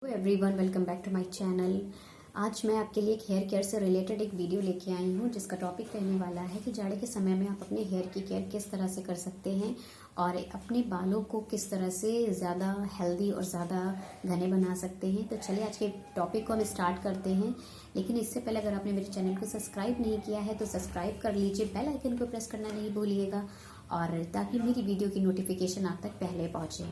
Everyone, welcome back to my channel. आज मैं आपके लिए एक हेयर केयर से रिलेटेड एक वीडियो लेके आई हूँ जिसका टॉपिक रहने वाला है कि जाड़े के समय में आप अपने हेयर की केयर किस तरह से कर सकते हैं और अपने बालों को किस तरह से ज़्यादा हेल्दी और ज़्यादा घने बना सकते हैं। तो चलिए आज के टॉपिक को हम स्टार्ट करते हैं। लेकिन इससे पहले अगर आपने मेरे चैनल को सब्सक्राइब नहीं किया है तो सब्सक्राइब कर लीजिए, बेल आइकन को प्रेस करना नहीं भूलिएगा और ताकि मेरी वीडियो की नोटिफिकेशन आप तक पहले पहुँचे।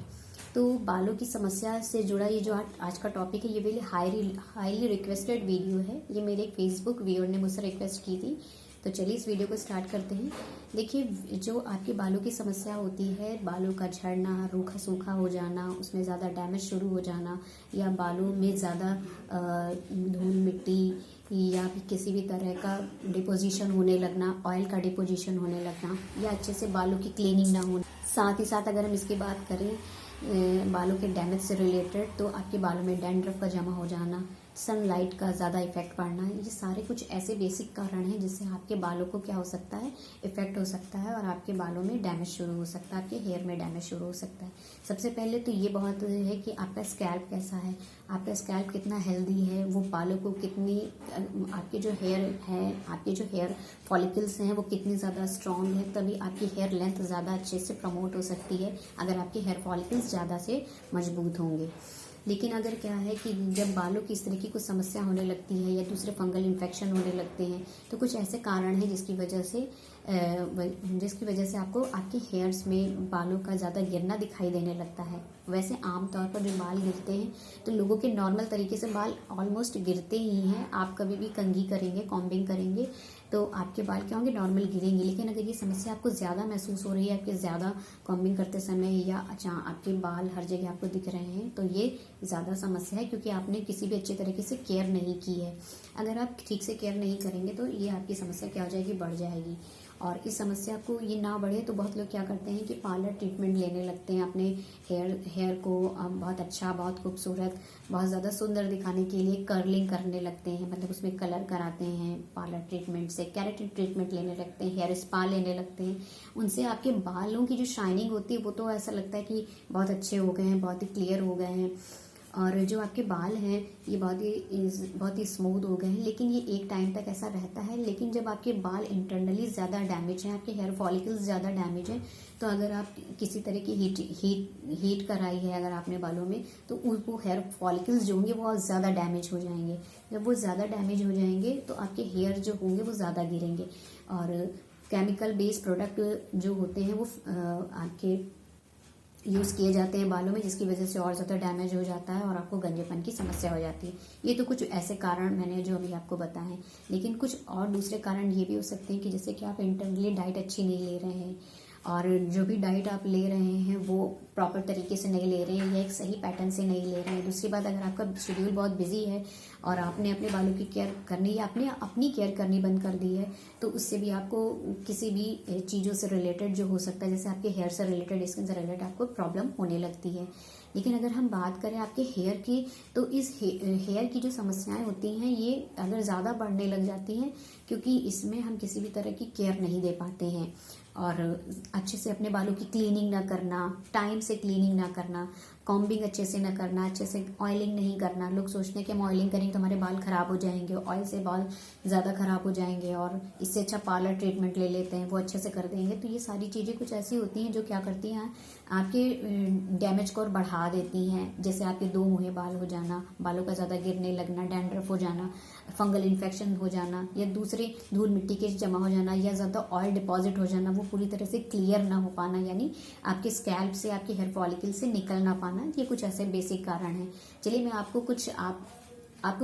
तो बालों की समस्या से जुड़ा ये जो आज का टॉपिक है, ये मेरी हाईली रिक्वेस्टेड वीडियो है। ये मेरे एक फेसबुक व्यूअर ने मुझसे रिक्वेस्ट की थी। तो चलिए इस वीडियो को स्टार्ट करते हैं। देखिए, जो आपके बालों की समस्या होती है, बालों का झड़ना, रूखा सूखा हो जाना, उसमें ज़्यादा डैमेज शुरू हो जाना या बालों में ज़्यादा धूल मिट्टी या भी किसी भी तरह का डिपोजिशन होने लगना, ऑयल का डिपोजिशन होने लगना या अच्छे से बालों की क्लीनिंग ना होना। साथ ही साथ अगर हम इसकी बात करें बालों के डैमेज से रिलेटेड, तो आपके बालों में डैंड्रफ का जमा हो जाना, सनलाइट का ज़्यादा इफेक्ट पड़ना, ये सारे कुछ ऐसे बेसिक कारण हैं जिससे आपके बालों को क्या हो सकता है, इफेक्ट हो सकता है और आपके बालों में डैमेज शुरू हो सकता है, आपके हेयर में डैमेज शुरू हो सकता है। सबसे पहले तो ये बहुत है कि आपका स्कैल्प कैसा है, आपका स्कैल्प कितना हेल्दी है, वो बालों को कितनी, आपके जो हेयर है, आपके जो हेयर फॉलिकल्स हैं वो कितनी ज़्यादा स्ट्रॉन्ग है, तभी आपकी हेयर लेंथ ज़्यादा अच्छे से प्रमोट हो सकती है अगर आपके हेयर फॉलिकल्स ज़्यादा से मजबूत होंगे। लेकिन अगर क्या है कि जब बालों की इस तरह की कुछ समस्या होने लगती है या दूसरे फंगल इन्फेक्शन होने लगते हैं तो कुछ ऐसे कारण हैं जिसकी वजह से आपको आपके हेयर्स में बालों का ज़्यादा गिरना दिखाई देने लगता है। वैसे आमतौर पर जो बाल गिरते हैं तो लोगों के नॉर्मल तरीके से बाल ऑलमोस्ट गिरते ही हैं। आप कभी भी कंघी करेंगे, कॉम्बिंग करेंगे तो आपके बाल क्या होंगे, नॉर्मल गिरेंगे। लेकिन अगर ये समस्या आपको ज़्यादा महसूस हो रही है, आपके ज़्यादा कॉम्बिंग करते समय या आपके बाल हर जगह आपको दिख रहे हैं, तो ये ज़्यादा समस्या है क्योंकि आपने किसी भी अच्छे तरीके से केयर नहीं की है। अगर आप ठीक से केयर नहीं करेंगे तो ये आपकी समस्या क्या हो जाएगी, बढ़ जाएगी। और इस समस्या को ये ना बढ़े तो बहुत लोग क्या करते हैं कि पार्लर ट्रीटमेंट लेने लगते हैं अपने हेयर को बहुत अच्छा, बहुत खूबसूरत, बहुत ज़्यादा सुंदर दिखाने के लिए कर्लिंग करने लगते हैं, मतलब उसमें कलर कराते हैं पार्लर ट्रीटमेंट से, केराटिन ट्रीटमेंट लेने लगते हैं, हेयर स्पा लेने लगते हैं। उनसे आपके बालों की जो शाइनिंग होती है वो तो ऐसा लगता है कि बहुत अच्छे हो गए हैं, बहुत ही क्लियर हो गए हैं और जो आपके बाल हैं ये बहुत ही स्मूथ हो गए हैं। लेकिन ये एक टाइम तक ऐसा रहता है। लेकिन जब आपके बाल इंटरनली ज़्यादा डैमेज हैं, आपके हेयर फॉलिकल्स ज़्यादा डैमेज हैं, तो अगर आप किसी तरह की हीट कराई है अगर आपने बालों में, तो वो हेयर फॉलिकल्स जो होंगे वो बहुत ज़्यादा डैमेज हो जाएंगे। जब वो ज़्यादा डैमेज हो जाएंगे तो आपके हेयर जो होंगे वो ज़्यादा गिरेंगे और केमिकल बेस्ड प्रोडक्ट जो होते हैं वो आपके यूज़ किए जाते हैं बालों में, जिसकी वजह से और ज़्यादा डैमेज हो जाता है और आपको गंजेपन की समस्या हो जाती है। ये तो कुछ ऐसे कारण मैंने जो अभी आपको बताए हैं। लेकिन कुछ और दूसरे कारण ये भी हो सकते हैं कि जैसे कि आप इंटरनली डाइट अच्छी नहीं ले रहे हैं और जो भी डाइट आप ले रहे हैं वो प्रॉपर तरीके से नहीं ले रहे हैं या एक सही पैटर्न से नहीं ले रहे हैं। दूसरी बात, अगर आपका शेड्यूल बहुत बिजी है और आपने अपने बालों की केयर करनी या आपने अपनी केयर करनी बंद कर दी है तो उससे भी आपको किसी भी चीज़ों से रिलेटेड जो हो सकता है, जैसे आपके हेयर से रिलेटेड, स्किन से रिलेटेड आपको प्रॉब्लम होने लगती है। लेकिन अगर हम बात करें आपके हेयर की, तो इस हेयर की जो समस्याएं होती हैं ये अगर ज़्यादा बढ़ने लग जाती हैं क्योंकि इसमें हम किसी भी तरह की केयर नहीं दे पाते हैं और अच्छे से अपने बालों की क्लीनिंग ना करना, टाइम से क्लीनिंग ना करना, कॉम्बिंग अच्छे से ना करना, अच्छे से ऑयलिंग नहीं करना। लोग सोचते हैं कि हम ऑयलिंग करेंगे तो हमारे बाल खराब हो जाएंगे, ऑयल से बाल ज़्यादा खराब हो जाएंगे और इससे अच्छा पार्लर ट्रीटमेंट ले लेते हैं, वो अच्छे से कर देंगे। तो ये सारी चीज़ें कुछ ऐसी होती हैं जो क्या करती हैं, आपके डैमेज को और बढ़ा देती हैं। जैसे आपके दो मुँहे बाल हो जाना, बालों का ज़्यादा गिरने लगना, डैंड्रफ हो जाना, फंगल इन्फेक्शन हो जाना या दूसरे धूल मिट्टी के जमा हो जाना या ज़्यादा ऑयल डिपॉजिट हो जाना, वो पूरी तरह से क्लियर ना हो पाना, यानी आपके स्कैल्प से, आपके हेयर फॉलिकल से निकल ना पाना। ये कुछ ऐसे बेसिक कारण हैं। चलिए मैं आपको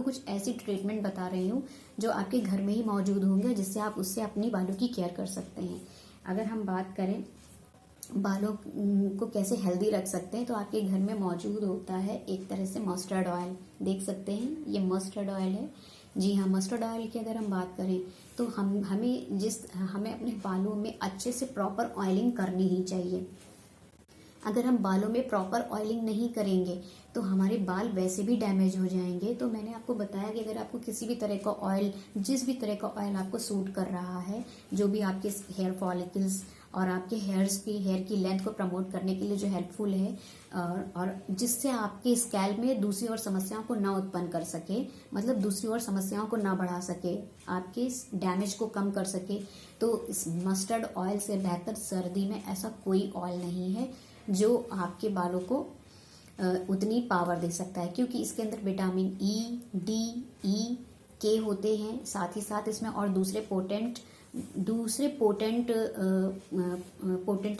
कुछ ऐसी ट्रीटमेंट बता रही हूँ जो आपके घर में ही मौजूद होंगे, जिससे आप उससे अपनी बालों की केयर कर सकते हैं। अगर हम बात करें बालों को कैसे हेल्दी रख सकते हैं, तो आपके घर में मौजूद होता है एक तरह से मस्टर्ड ऑयल। देख सकते हैं ये मस्टर्ड ऑयल है। जी हाँ, मस्टर्ड ऑयल की अगर हम बात करें तो हमें अपने बालों में अच्छे से प्रॉपर ऑयलिंग करनी ही चाहिए। अगर हम बालों में प्रॉपर ऑयलिंग नहीं करेंगे तो हमारे बाल वैसे भी डैमेज हो जाएंगे। तो मैंने आपको बताया कि अगर आपको किसी भी तरह का ऑयल, जिस भी तरह का ऑयल आपको सूट कर रहा है, जो भी आपके हेयर फॉलिकल्स और आपके हेयर की लेंथ को प्रमोट करने के लिए जो हेल्पफुल है, और जिससे आपके स्कैल्प में दूसरी और समस्याओं को ना उत्पन्न कर सके, मतलब दूसरी और समस्याओं को ना बढ़ा सके, आपके डैमेज को कम कर सके। तो इस मस्टर्ड ऑयल से बेहतर सर्दी में ऐसा कोई ऑयल नहीं है जो आपके बालों को उतनी पावर दे सकता है, क्योंकि इसके अंदर विटामिन ई, डी, ई, के होते हैं। साथ ही साथ इसमें और दूसरे पोटेंट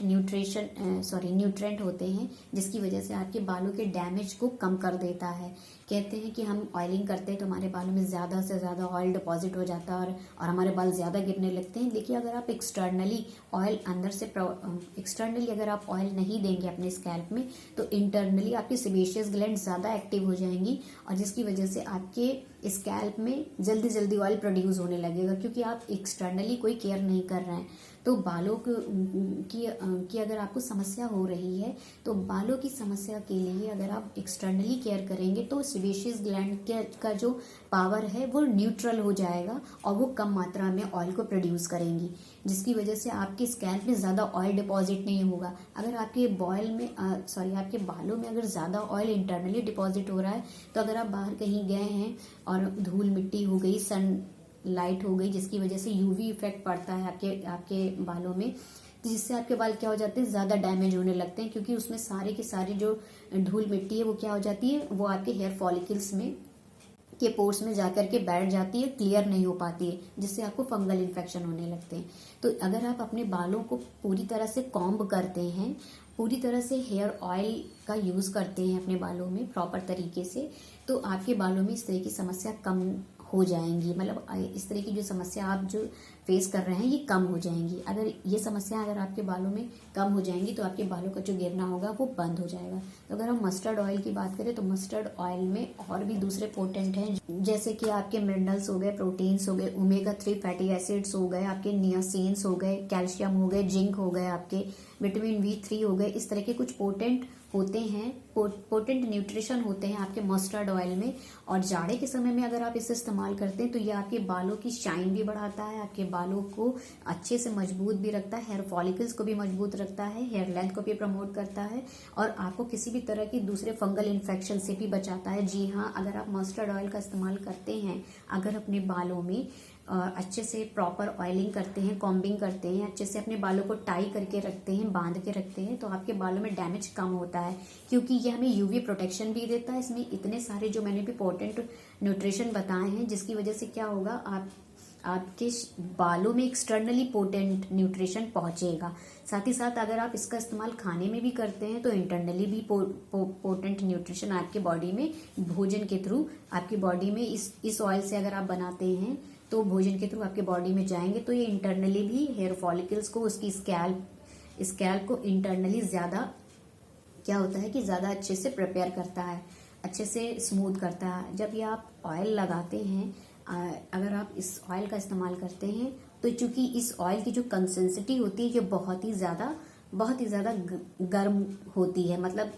न्यूट्रेंट होते हैं, जिसकी वजह से आपके बालों के डैमेज को कम कर देता है। कहते हैं कि हम ऑयलिंग करते हैं तो हमारे बालों में ज़्यादा से ज़्यादा ऑयल डिपॉजिट हो जाता है और हमारे बाल ज़्यादा गिरने लगते हैं। देखिए, अगर आप एक्सटर्नली अगर आप ऑयल नहीं देंगे अपने स्कैल्प में, तो इंटरनली आपकी सेबेशियस ग्लैंड ज़्यादा एक्टिव हो जाएंगी, और जिसकी वजह से आपके स्कैल्प में जल्दी जल्दी ऑयल प्रोड्यूस होने लगेगा, क्योंकि आप एक्सटर्नली कोई केयर नहीं कर रहे हैं। तो बालों की अगर आपको समस्या हो रही है, तो बालों की समस्या के लिए अगर आप एक्सटर्नली केयर करेंगे तो सेबेशियस ग्लैंड का जो पावर है वो न्यूट्रल हो जाएगा और वो कम मात्रा में ऑयल को प्रोड्यूस करेंगी, जिसकी वजह से आपके स्कैल्प में ज़्यादा ऑयल डिपॉजिट नहीं होगा। अगर आपके आपके बालों में अगर ज़्यादा ऑयल इंटरनली डिपॉजिट हो रहा है, तो अगर आप बाहर कहीं गए हैं और धूल मिट्टी हो गई, सन लाइट हो गई, जिसकी वजह से यूवी इफेक्ट पड़ता है आपके बालों में, तो जिससे आपके बाल क्या हो जाते हैं, ज़्यादा डैमेज होने लगते हैं, क्योंकि उसमें सारे के सारे जो धूल मिट्टी है वो क्या हो जाती है, वो आपके हेयर फॉलिकल्स में के पोर्स में जाकर के बैठ जाती है, क्लियर नहीं हो पाती है, जिससे आपको फंगल इन्फेक्शन होने लगते हैं। तो अगर आप अपने बालों को पूरी तरह से कॉम्ब करते हैं, पूरी तरह से हेयर ऑयल का यूज़ करते हैं अपने बालों में प्रॉपर तरीके से, तो आपके बालों में इस तरह की समस्या कम हो जाएंगी। मतलब इस तरह की जो समस्या आप जो फेस कर रहे हैं ये कम हो जाएंगी। अगर ये समस्या अगर आपके बालों में कम हो जाएंगी तो आपके बालों का जो गिरना होगा वो बंद हो जाएगा। तो अगर हम मस्टर्ड ऑयल की बात करें तो मस्टर्ड ऑयल में और भी दूसरे पोटेंट हैं, जैसे कि आपके मिनरल्स हो गए, प्रोटीन्स हो गए, ओमेगा 3 फैटी एसिड्स हो गए, आपके नियासिन्स हो गए, कैल्शियम हो गए, जिंक हो गए, आपके विटामिन B3 हो गए। इस तरह के कुछ पोटेंट होते हैं, पोटेंट न्यूट्रिशन होते हैं आपके मस्टर्ड ऑयल में। और जाड़े के समय में अगर आप इसे इस्तेमाल करते हैं तो ये आपके बालों की शाइन भी बढ़ाता है, आपके बालों को अच्छे से मजबूत भी रखता है, हेयर फॉलिकल्स को भी मजबूत रखता है, हेयर लेंथ को भी प्रमोट करता है, और आपको किसी भी तरह की दूसरे फंगल इन्फेक्शन से भी बचाता है। जी हाँ, अगर आप मस्टर्ड ऑयल का इस्तेमाल करते हैं, अगर अपने बालों में अच्छे से प्रॉपर ऑयलिंग करते हैं, कॉम्बिंग करते हैं, अच्छे से अपने बालों को टाई करके रखते हैं, बांध के रखते हैं, तो आपके बालों में डैमेज कम होता है, क्योंकि ये हमें यूवी प्रोटेक्शन भी देता है। इसमें इतने सारे जो मैंने भी पोटेंट न्यूट्रिशन बताए हैं, जिसकी वजह से क्या होगा, आपके बालों में एक्सटर्नली पोटेंट न्यूट्रिशन पहुंचेगा। साथ ही साथ अगर आप इसका इस्तेमाल खाने में भी करते हैं तो इंटरनली भी पोटेंट न्यूट्रिशन आपके बॉडी में भोजन के थ्रू आपकी बॉडी में इस ऑयल से अगर आप बनाते हैं तो भोजन के थ्रू आपके बॉडी में जाएंगे, तो ये इंटरनली भी हेयर फॉलिकल्स को, उसकी स्कैल्प को इंटरनली ज़्यादा क्या होता है कि ज़्यादा अच्छे से प्रिपेयर करता है, अच्छे से स्मूथ करता है। जब ये आप ऑयल लगाते हैं, अगर आप इस ऑयल का इस्तेमाल करते हैं, तो चूंकि इस ऑयल की जो कंसिस्टेंसी होती है ये बहुत ही ज़्यादा गर्म होती है, मतलब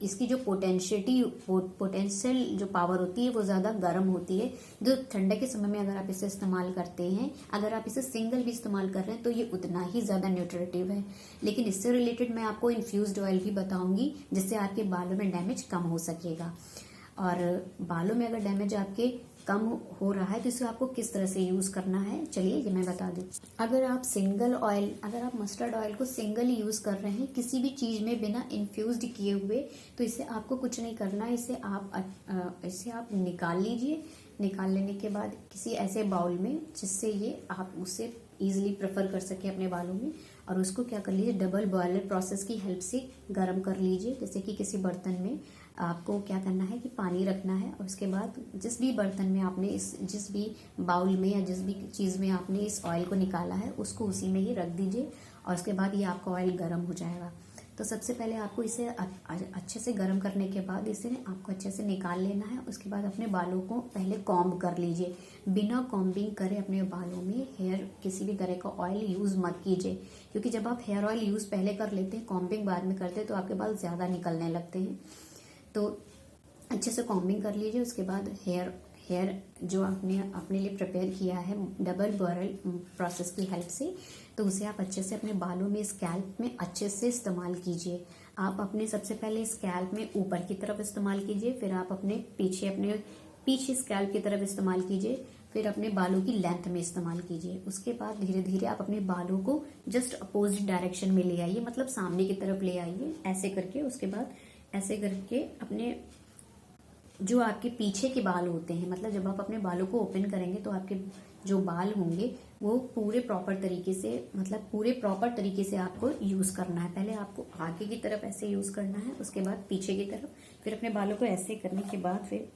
इसकी जो पोटेंशियल जो पावर होती है वो ज़्यादा गर्म होती है। जो ठंडे के समय में अगर आप इसे इस्तेमाल करते हैं, अगर आप इसे सिंगल भी इस्तेमाल कर रहे हैं तो ये उतना ही ज़्यादा न्यूट्रिटिव है। लेकिन इससे रिलेटेड मैं आपको इन्फ्यूज्ड ऑयल भी बताऊंगी, जिससे आपके बालों में डैमेज कम हो सकेगा। और बालों में अगर डैमेज आपके कम हो रहा है तो इसे आपको किस तरह से यूज़ करना है, चलिए ये मैं बता दूँ। अगर आप मस्टर्ड ऑयल को सिंगल यूज़ कर रहे हैं किसी भी चीज़ में बिना इन्फ्यूज्ड किए हुए, तो इसे आपको कुछ नहीं करना है। इसे आप निकाल लीजिए। निकाल लेने के बाद किसी ऐसे बाउल में जिससे ये आप उसे ईजिली प्रेफर कर सके अपने बालों में, और उसको क्या कर लीजिए, डबल बॉयलर प्रोसेस की हेल्प से गर्म कर लीजिए। जैसे कि किसी बर्तन में आपको क्या करना है कि पानी रखना है, और उसके बाद जिस भी बर्तन में आपने जिस भी बाउल में या जिस भी चीज़ में आपने इस ऑयल को निकाला है उसको उसी में ही रख दीजिए, और उसके बाद ये आपका ऑयल गर्म हो जाएगा। तो सबसे पहले आपको इसे अच्छे से गर्म करने के बाद इसे आपको अच्छे से निकाल लेना है। उसके बाद अपने बालों को पहले कॉम्ब कर लीजिए। बिना कॉम्बिंग करे अपने बालों में किसी भी तरह का ऑयल यूज़ मत कीजिए, क्योंकि जब आप हेयर ऑयल यूज़ पहले कर लेते हैं, कॉम्बिंग बाद में करते हैं, तो आपके बाल ज़्यादा निकलने लगते हैं। तो अच्छे से कॉम्बिंग कर लीजिए। उसके बाद हेयर जो आपने अपने लिए प्रिपेयर किया है डबल बॉयल प्रोसेस की हेल्प से, तो उसे आप अच्छे से अपने बालों में, स्कैल्प में अच्छे से इस्तेमाल कीजिए। आप अपने सबसे पहले स्कैल्प में ऊपर की तरफ इस्तेमाल कीजिए, फिर आप अपने पीछे स्कैल्प की तरफ इस्तेमाल कीजिए, फिर अपने बालों की लेंथ में इस्तेमाल कीजिए। उसके बाद धीरे धीरे आप अपने बालों को जस्ट अपोजिट डायरेक्शन में ले आइए, मतलब सामने की तरफ ले आइए ऐसे करके। उसके बाद ऐसे करके अपने जो आपके पीछे के बाल होते हैं, मतलब जब आप अपने बालों को ओपन करेंगे तो आपके जो बाल होंगे वो पूरे प्रॉपर तरीके से, मतलब पूरे प्रॉपर तरीके से आपको यूज करना है। पहले आपको आगे की तरफ ऐसे यूज करना है, उसके बाद पीछे की तरफ, फिर अपने बालों को ऐसे करने के बाद फिर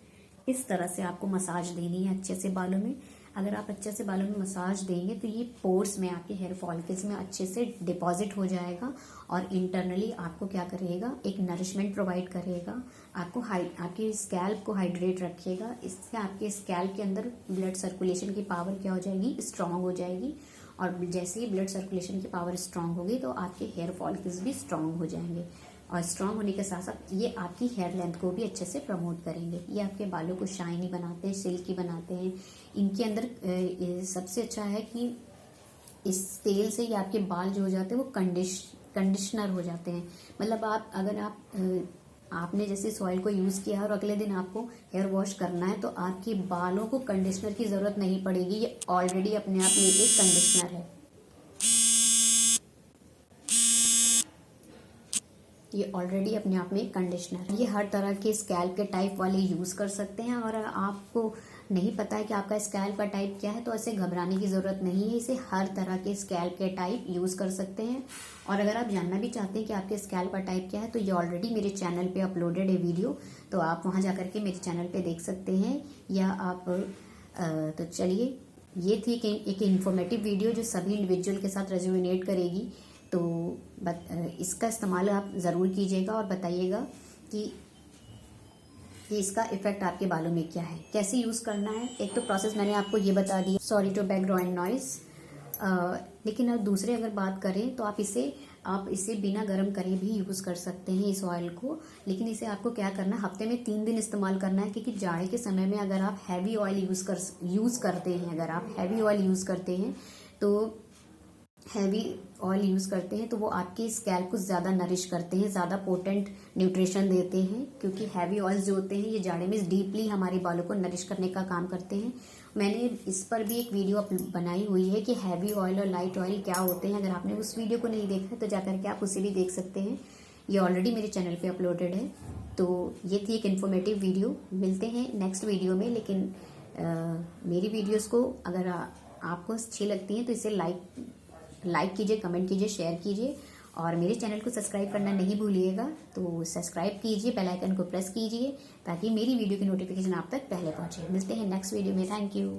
इस तरह से आपको मसाज देनी है अच्छे से बालों में। अगर आप अच्छे से बालों में मसाज देंगे तो ये पोर्स में, आपके हेयर फॉलिकल्स में अच्छे से डिपॉजिट हो जाएगा और इंटरनली आपको क्या करेगा, एक नरिशमेंट प्रोवाइड करेगा, आपके स्कैल्प को हाइड्रेट रखेगा। इससे आपके स्कैल्प के अंदर ब्लड सर्कुलेशन की पावर क्या हो जाएगी, स्ट्रांग हो जाएगी। और जैसे ही ब्लड सर्कुलेशन की पावर स्ट्रांग होगी तो आपके हेयर फॉलिकल्स भी स्ट्रांग हो जाएंगे, और स्ट्रांग होने के साथ साथ ये आपकी हेयर लेंथ को भी अच्छे से प्रमोट करेंगे। ये आपके बालों को शाइनी बनाते हैं, सिल्की बनाते हैं। इनके अंदर सबसे अच्छा है कि इस तेल से ही आपके बाल जो हो जाते हैं वो कंडीशनर हो जाते हैं। मतलब आपने जैसे इस ऑयल को यूज किया और अगले दिन आपको हेयर वॉश करना है तो आपके बालों को कंडीशनर की जरूरत नहीं पड़ेगी, ये ऑलरेडी अपने आप में एक कंडीशनर है। ये ऑलरेडी अपने आप में एक कंडीशनर है। ये हर तरह के स्कैल्प के टाइप वाले यूज कर सकते हैं। और आपको नहीं पता है कि आपका स्कैल्प का टाइप क्या है तो ऐसे घबराने की जरूरत नहीं है, इसे हर तरह के स्कैल्प के टाइप यूज कर सकते हैं। और अगर आप जानना भी चाहते हैं कि आपके स्कैल्प का टाइप क्या है तो ये ऑलरेडी मेरे चैनल पे अपलोडेड है वीडियो, तो आप वहां जाकर के मेरे चैनल पे देख सकते हैं। या आप तो चलिए, ये थी एक इन्फॉर्मेटिव वीडियो जो सभी इंडिविजुअल के साथ रेजोनेट करेगी। तो इसका इस्तेमाल आप ज़रूर कीजिएगा और बताइएगा कि इसका इफेक्ट आपके बालों में क्या है, कैसे यूज़ करना है। एक तो प्रोसेस मैंने आपको ये बता दिया, सॉरी टू बैकग्राउंड नॉइस। लेकिन अब दूसरे अगर बात करें तो आप इसे बिना गर्म करे भी यूज़ कर सकते हैं इस ऑयल को। लेकिन इसे आपको क्या करना है, हफ्ते में 3 दिन इस्तेमाल करना है, क्योंकि जाड़े के समय में अगर आप हैवी ऑयल यूज़ करते हैं, अगर आप हैवी ऑयल यूज़ करते हैं तो हैवी ऑयल यूज़ करते हैं तो वो आपके स्कैल्प को ज़्यादा नरिश करते हैं, ज़्यादा पोटेंट न्यूट्रिशन देते हैं, क्योंकि हैवी ऑयल्स जो होते हैं ये जाड़े में डीपली हमारे बालों को नरिश करने का काम करते हैं। मैंने इस पर भी एक वीडियो बनाई हुई है कि हैवी ऑयल और लाइट ऑयल क्या होते हैं। अगर आपने उस वीडियो को नहीं देखा तो जाकर के आप उसे भी देख सकते हैं, ये ऑलरेडी मेरे चैनल पर अपलोडेड है। तो ये थी एक इन्फॉर्मेटिव वीडियो। मिलते हैं नेक्स्ट वीडियो में। लेकिन मेरी वीडियोज़ को अगर आपको अच्छी लगती हैं तो इसे लाइक कीजिए, कमेंट कीजिए, शेयर कीजिए, और मेरे चैनल को सब्सक्राइब करना नहीं भूलिएगा। तो सब्सक्राइब कीजिए, बेल आइकन को प्रेस कीजिए ताकि मेरी वीडियो की नोटिफिकेशन आप तक पहले पहुंचे। मिलते हैं नेक्स्ट वीडियो में। Thank you.